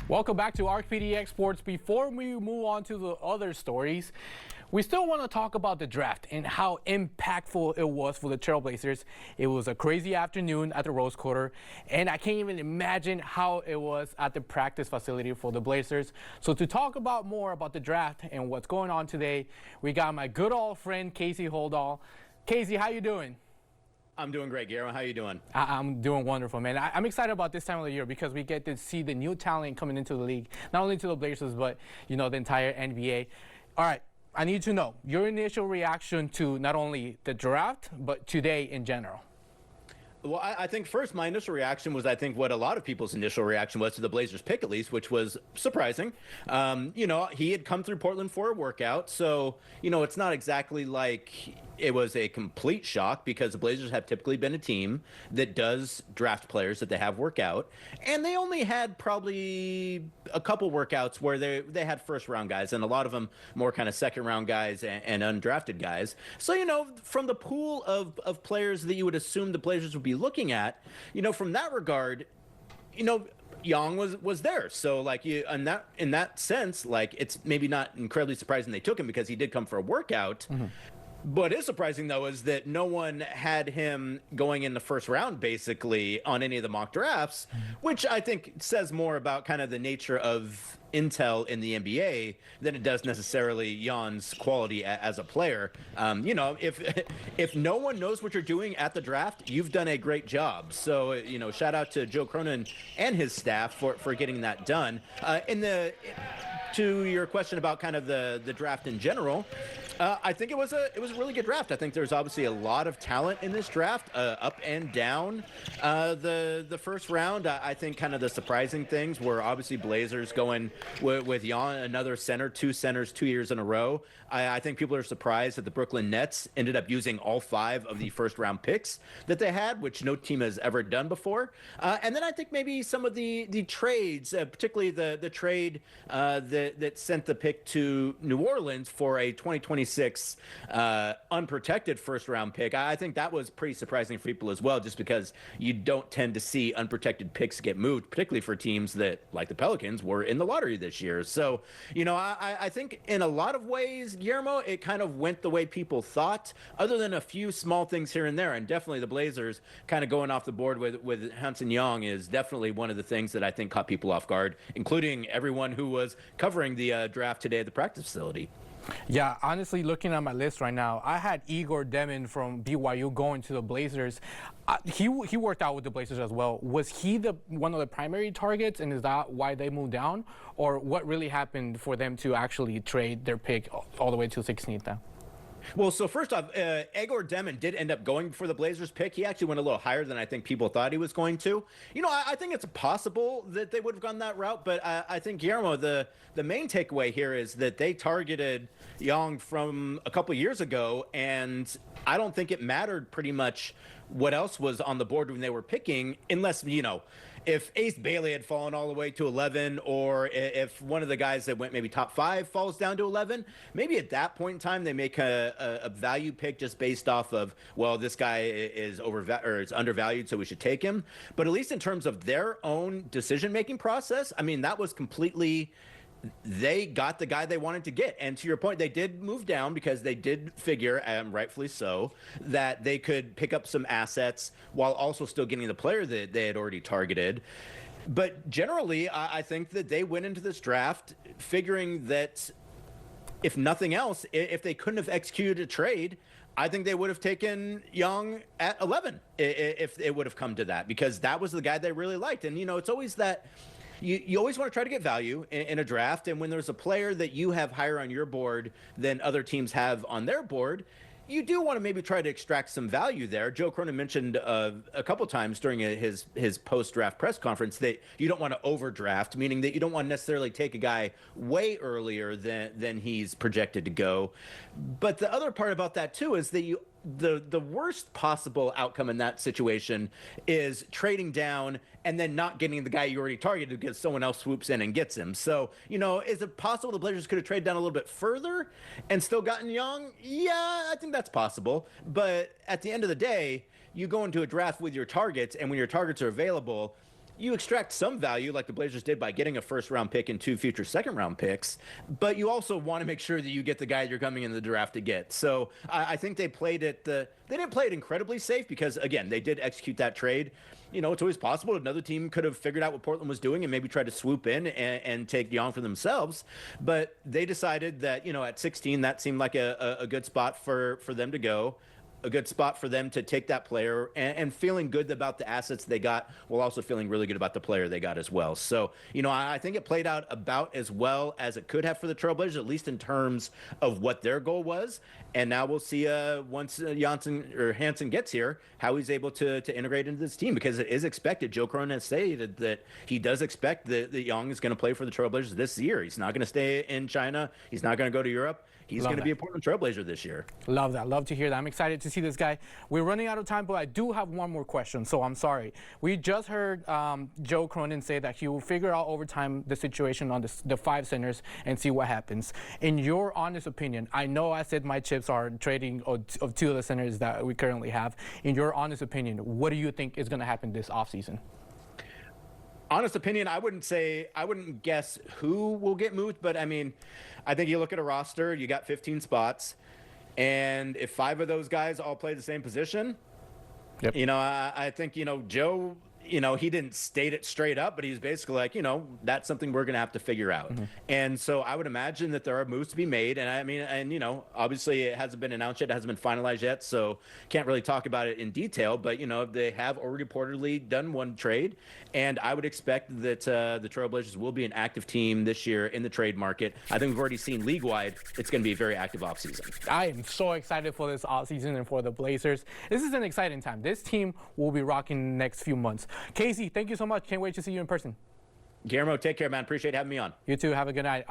Welcome back to ARC PDX Sports. Before we move on to the other stories, we still want to talk about the draft and how impactful it was for the Trailblazers. It was a crazy afternoon at the Rose Quarter, and I can't even imagine how it was at the practice facility for the Blazers. So to talk about more about the draft and what's going on today, we got my good old friend Casey Holdahl. Casey, how you doing? I'm doing great, Guillermo. How you doing? I'm doing wonderful, man. I'm excited about this time of the year because we get to see the new talent coming into the league, not only to the Blazers, but, you know, the entire NBA. All right, I need to know your initial reaction to not only the draft, but today in general. Well, I think first my initial reaction was, I think, what a lot of people's initial reaction was to the Blazers pick, at least, which was surprising. You know, he had come through Portland for a workout, so, you know, it's not exactly like it was a complete shock because the Blazers have typically been a team that does draft players that they have work out, and they only had probably a couple workouts where they had first round guys, and a lot of them more kind of second round guys and undrafted guys. So, you know, from the pool of players that you would assume the Blazers would be looking at, you know, from that regard, you know, Yang was there. So like you in that sense, like it's maybe not incredibly surprising they took him because he did come for a workout. Mm-hmm. What is surprising, though, is that no one had him going in the first round, basically, on any of the mock drafts, which I think says more about kind of the nature of intel in the NBA than it does necessarily Jan's quality as a player. You know, if no one knows what you're doing at the draft, you've done a great job. So, you know, shout out to Joe Cronin and his staff for getting that done. To your question about kind of the draft in general, I think it was a really good draft. I think there's obviously a lot of talent in this draft, up and down the first round. I think kind of the surprising things were obviously Blazers going with Jan, another center, two centers 2 years in a row. I think people are surprised that the Brooklyn Nets ended up using all 5 of the first round picks that they had, which no team has ever done before. And then I think maybe some of the trades, particularly the trade that sent the pick to New Orleans for a 2026 unprotected first round pick. I think that was pretty surprising for people as well, just because you don't tend to see unprotected picks get moved, particularly for teams that, like the Pelicans, were in the lottery this year. So, you know, I think in a lot of ways, Guillermo, it kind of went the way people thought, other than a few small things here and there. And definitely the Blazers kind of going off the board with Hansen Yang is definitely one of the things that I think caught people off guard, including everyone who was covering the draft today at the practice facility. Yeah, honestly, looking at my list right now, I had Igor Demon from BYU going to the Blazers. He worked out with the Blazers as well. Was he one of the primary targets, and is that why they moved down? Or what really happened for them to actually trade their pick all the way to 16th now? Well, so first off, Igor Demon did end up going for the Blazers pick. He actually went a little higher than I think people thought he was going to. You know, I think it's possible that they would have gone that route, but I think, Guillermo, the main takeaway here is that they targeted Yang from a couple years ago, and I don't think it mattered pretty much what else was on the board when they were picking, unless, you know, if Ace Bailey had fallen all the way to 11, or if one of the guys that went maybe top 5 falls down to 11, maybe at that point in time they make a value pick just based off of, well, this guy is undervalued, so we should take him. But at least in terms of their own decision-making process, I mean, that was completely, they got the guy they wanted to get. And to your point, they did move down because they did figure, and rightfully so, that they could pick up some assets while also still getting the player that they had already targeted. But generally, I think that they went into this draft figuring that if nothing else, if they couldn't have executed a trade, I think they would have taken Yang at 11 if it would have come to that, because that was the guy they really liked. And, you know, it's always that you always want to try to get value in a draft. And when there's a player that you have higher on your board than other teams have on their board, you do want to maybe try to extract some value there. Joe Cronin mentioned a couple times during his post-draft press conference that you don't want to overdraft, meaning that you don't want to necessarily take a guy way earlier than he's projected to go. But the other part about that too is that the worst possible outcome in that situation is trading down and then not getting the guy you already targeted because someone else swoops in and gets him. So, you know, is it possible the Blazers could have traded down a little bit further and still gotten Yang? Yeah, I think that's possible. But at the end of the day, you go into a draft with your targets, and when your targets are available, you extract some value like the Blazers did by getting a first-round pick and 2 future second-round picks, but you also want to make sure that you get the guy you're coming in the draft to get. So I think they played it. They didn't play it incredibly safe because, again, they did execute that trade. You know, it's always possible another team could have figured out what Portland was doing and maybe tried to swoop in and take Yang for themselves. But they decided that, you know, at 16, that seemed like a good spot for them to go. A good spot for them to take that player and feeling good about the assets they got while also feeling really good about the player they got as well. So, you know, I think it played out about as well as it could have for the Trailblazers, at least in terms of what their goal was. And now we'll see once Hansen gets here, how he's able to integrate into this team, because it is expected. Joe Cronin has stated that he does expect that Yang is going to play for the Trailblazers this year. He's not going to stay in China. He's not going to go to Europe. He's going to be a Portland Trailblazer this year. Love that. Love to hear that. I'm excited to see this guy. We're running out of time, but I do have one more question, so I'm sorry. We just heard Joe Cronin say that he will figure out over time the situation on the 5 centers and see what happens. In your honest opinion, I know I said my chips are trading of 2 of the centers that we currently have. In your honest opinion, what do you think is going to happen this offseason? Honest opinion, I wouldn't guess who will get moved, but I mean, I think you look at a roster, you got 15 spots, and if 5 of those guys all play the same position, yep. You know, I think, you know, Joe, you know, he didn't state it straight up, but he's basically like, you know, that's something we're going to have to figure out. Mm-hmm. And so I would imagine that there are moves to be made. And I mean, and, you know, obviously it hasn't been announced yet. It hasn't been finalized yet. So can't really talk about it in detail. But, you know, they have already reportedly done one trade. And I would expect that the Trailblazers will be an active team this year in the trade market. I think we've already seen league-wide it's going to be a very active offseason. I am so excited for this offseason and for the Blazers. This is an exciting time. This team will be rocking the next few months. Casey, thank you so much. Can't wait to see you in person. Guillermo, take care, man. Appreciate having me on. You too. Have a good night.